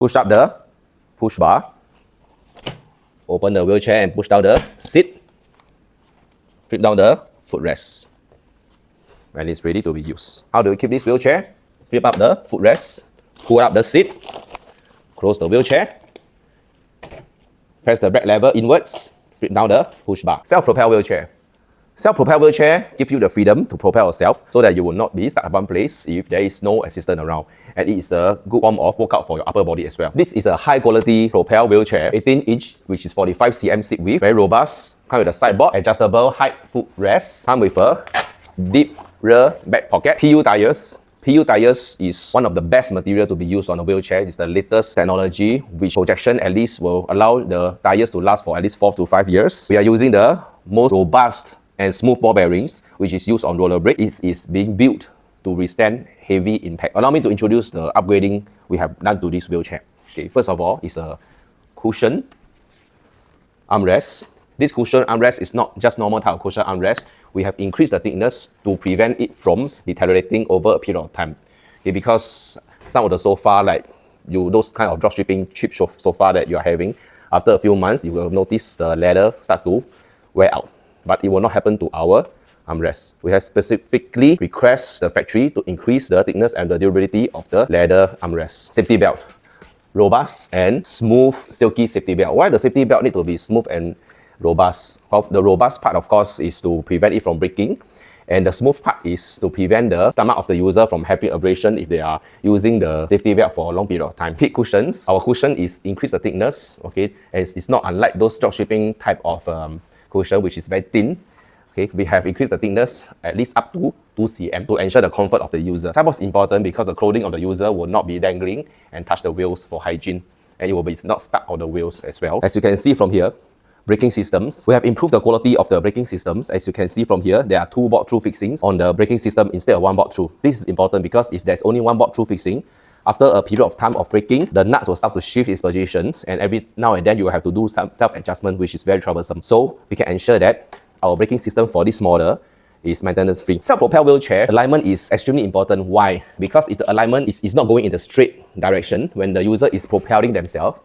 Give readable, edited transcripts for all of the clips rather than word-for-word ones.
Push up the push bar. Open the wheelchair and push down the seat. Flip down the footrest. And it's ready to be used. How do we keep this wheelchair? Flip up the footrest. Pull up the seat. Close the wheelchair. Press the brake lever inwards. Flip down the push bar. Self-propel wheelchair. Self-propel wheelchair gives you the freedom to propel yourself so that you will not be stuck at one place if there is no assistant around. And it is a good form of workout for your upper body as well. This is a high-quality propel wheelchair, 18-inch, which is 45 cm seat width, very robust. Come with a sideboard, adjustable height footrest. Come with a deep rear back pocket. PU tires. PU tires is one of the best material to be used on a wheelchair. It's the latest technology, which projection at least will allow the tires to last for at least 4 to 5 years. We are using the most robust and smooth ball bearings, which is used on roller brake. It is being built to withstand heavy impact. Allow me to introduce the upgrading we have done to this wheelchair. Okay, first of all, it's a cushion armrest. This cushion armrest is not just normal type of cushion armrest. We have increased the thickness to prevent it from deteriorating over a period of time. Okay, because some of the sofa, like those kind of drop shipping cheap sofa that you are having, after a few months, you will notice the leather start to wear out. But it will not happen to our armrest. We have specifically requested the factory to increase the thickness and the durability of the leather armrest. Safety belt. Robust and smooth, silky safety belt. Why the safety belt need to be smooth and robust? The robust part, of course, is to prevent it from breaking. And the smooth part is to prevent the stomach of the user from having abrasion if they are using the safety belt for a long period of time. Heat cushions. Our cushion is increase the thickness, okay? And it's not unlike those drop shipping type of cushion, which is very thin. Okay, we have increased the thickness at least up to 2 cm to ensure the comfort of the user. Sideboard is important because the clothing of the user will not be dangling and touch the wheels for hygiene, and it will be not stuck on the wheels as well. As you can see from here, braking systems. We have improved the quality of the braking systems. As you can see from here, there are 2 bolt through fixings on the braking system instead of 1 bolt through. This is important because if there's only 1 bolt through fixing, after a period of time of braking, the nuts will start to shift its positions, and every now and then you will have to do some self-adjustment, which is very troublesome. So we can ensure that our braking system for this model is maintenance-free. Self-propel wheelchair, alignment is extremely important. Why? Because if the alignment is not going in the straight direction, when the user is propelling themselves,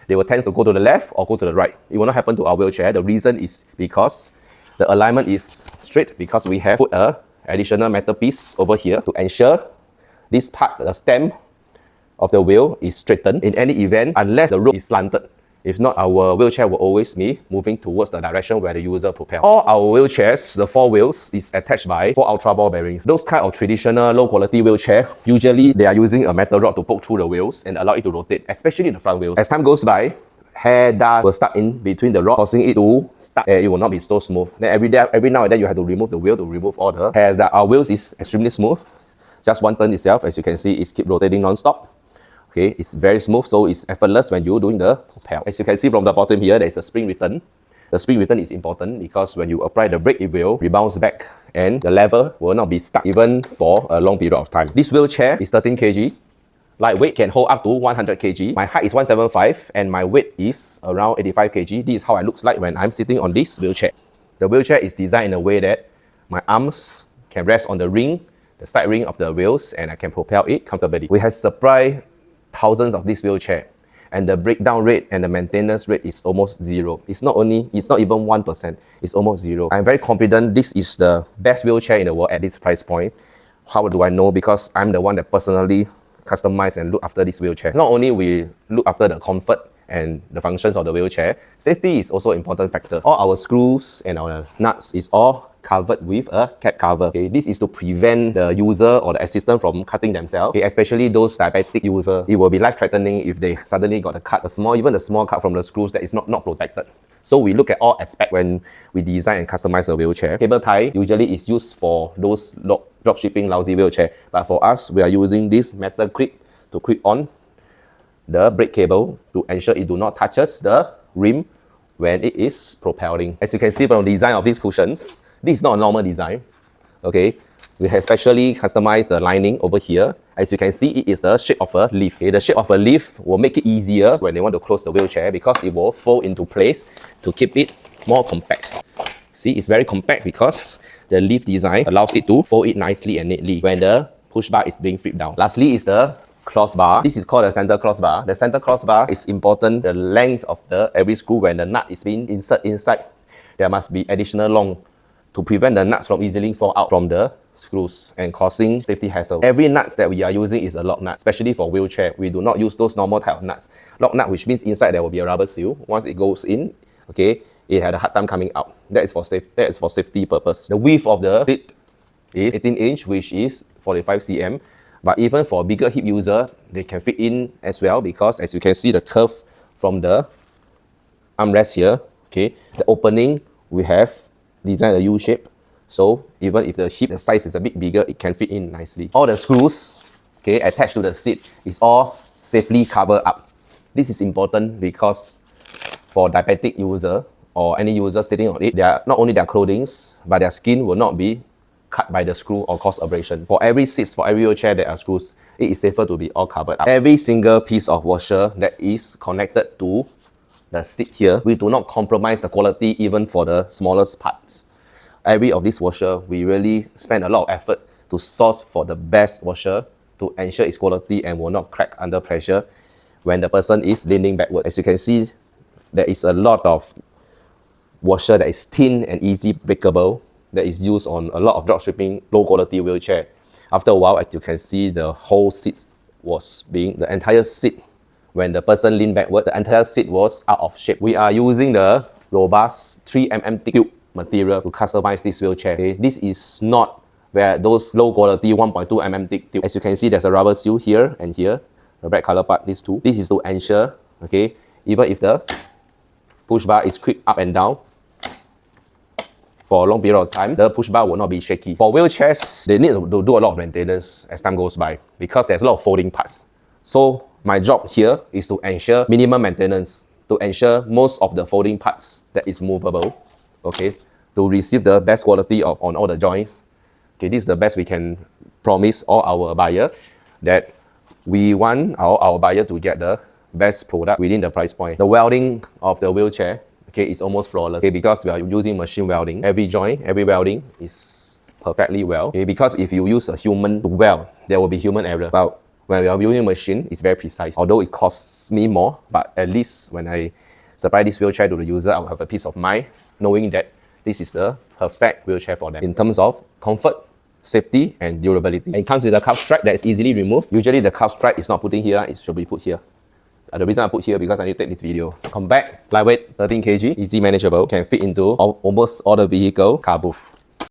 they will tend to go to the left or go to the right. It will not happen to our wheelchair. The reason is because the alignment is straight, because we have put an additional metal piece over here to ensure this part, the stem of the wheel, is straightened in any event unless the rope is slanted. If not, our wheelchair will always be moving towards the direction where the user propels. All our wheelchairs, the 4 wheels, is attached by 4 ultra ball bearings. Those kind of traditional low quality wheelchair, usually they are using a metal rod to poke through the wheels and allow it to rotate, especially the front wheel. As time goes by, hair dust will stuck in between the rod, causing it to stuck, and it will not be so smooth. Then every now and then you have to remove the wheel to remove all the hairs. That our wheels is extremely smooth. Just one turn itself, as you can see, it's keep rotating non-stop. Okay, it's very smooth, so it's effortless when you're doing the propel. As you can see from the bottom here, there is a spring return. The spring return is important because when you apply the brake, it will rebound back and the lever will not be stuck even for a long period of time. This wheelchair is 13 kg. Lightweight, can hold up to 100 kg. My height is 175 and my weight is around 85 kg. This is how it looks like when I'm sitting on this wheelchair. The wheelchair is designed in a way that my arms can rest on the ring, the side ring of the wheels, and I can propel it comfortably. We have supplied thousands of this wheelchair, and the breakdown rate and the maintenance rate is almost 0. It's not even 1%, it's almost 0. I'm very confident this is the best wheelchair in the world at this price point. How do I know? Because I'm the one that personally customize and look after this wheelchair. Not only we look after the comfort and the functions of the wheelchair, safety is also an important factor. All our screws and our nuts is all covered with a cap cover. Okay, this is to prevent the user or the assistant from cutting themselves. Okay, especially those diabetic users, it will be life-threatening if they suddenly got a cut, even the small cut from the screws that is not protected. So we look at all aspects when we design and customize a wheelchair. Cable tie usually is used for those drop shipping lousy wheelchair, but for us, we are using this metal clip to clip on the brake cable to ensure it do not touches the rim when it is propelling. As you can see from the design of these cushions, this is not a normal design. Okay, we have specially customized the lining over here. As you can see, it is the shape of a leaf. Okay, the shape of a leaf will make it easier when they want to close the wheelchair because it will fold into place to keep it more compact. See, it's very compact because the leaf design allows it to fold it nicely and neatly when the push bar is being flipped down. Lastly is the crossbar. This is called the center crossbar. The center crossbar is important. The length of the every screw when the nut is being inserted inside, there must be additional long to prevent the nuts from easily fall out from the screws and causing safety hassle. Every nuts that we are using is a lock nut, especially for wheelchair. We do not use those normal type of nuts. Lock nut, which means inside there will be a rubber seal. Once it goes in, okay, it had a hard time coming out. That is for safety purpose. The width of the seat is 18 inch, which is 45 cm. But even for bigger hip user, they can fit in as well, because as you can see the curve from the armrest here, okay, the opening we have designed a U shape. So even if the hip the size is a bit bigger, it can fit in nicely. All the screws, okay, attached to the seat is all safely covered up. This is important because for diabetic user or any user sitting on it, not only their clothing, but their skin will not be cut by the screw or cause abrasion. For every seat, for every wheelchair there are screws, it is safer to be all covered up. Every single piece of washer that is connected to the seat here, we do not compromise the quality even for the smallest parts. Every of this washer, we really spend a lot of effort to source for the best washer to ensure its quality and will not crack under pressure when the person is leaning backward. As you can see, there is a lot of washer that is thin and easy breakable that is used on a lot of dropshipping low quality wheelchair. After a while, as you can see, the whole seat the entire seat, when the person leaned backward, the entire seat was out of shape. We are using the robust 3mm thick tube material to customize this wheelchair. Okay? This is not where those low quality 1.2mm thick tube. As you can see, there's a rubber seal here and here, the black color part, these two. This is to ensure, okay, even if the push bar is quick up and down, for a long period of time, the push bar will not be shaky. For wheelchairs, they need to do a lot of maintenance as time goes by because there's a lot of folding parts. So my job here is to ensure minimum maintenance, to ensure most of the folding parts that is movable, okay, to receive the best quality on all the joints. Okay, this is the best we can promise all our buyer, that we want our buyer to get the best product within the price point. The welding of the wheelchair, okay, it's almost flawless, okay, because we are using machine welding. Every joint, every welding is perfectly well, okay, because if you use a human to weld, there will be human error. But when we are using machine, it's very precise. Although it costs me more, but at least when I supply this wheelchair to the user, I will have a peace of mind knowing that this is the perfect wheelchair for them in terms of comfort, safety, and durability. And it comes with a cuff strap that is easily removed. Usually the cuff strap is not put in here, it should be put here. The reason I put here because I need to take this video. Compact, lightweight, 13 kg, easy manageable, can fit into almost all the vehicle car booth.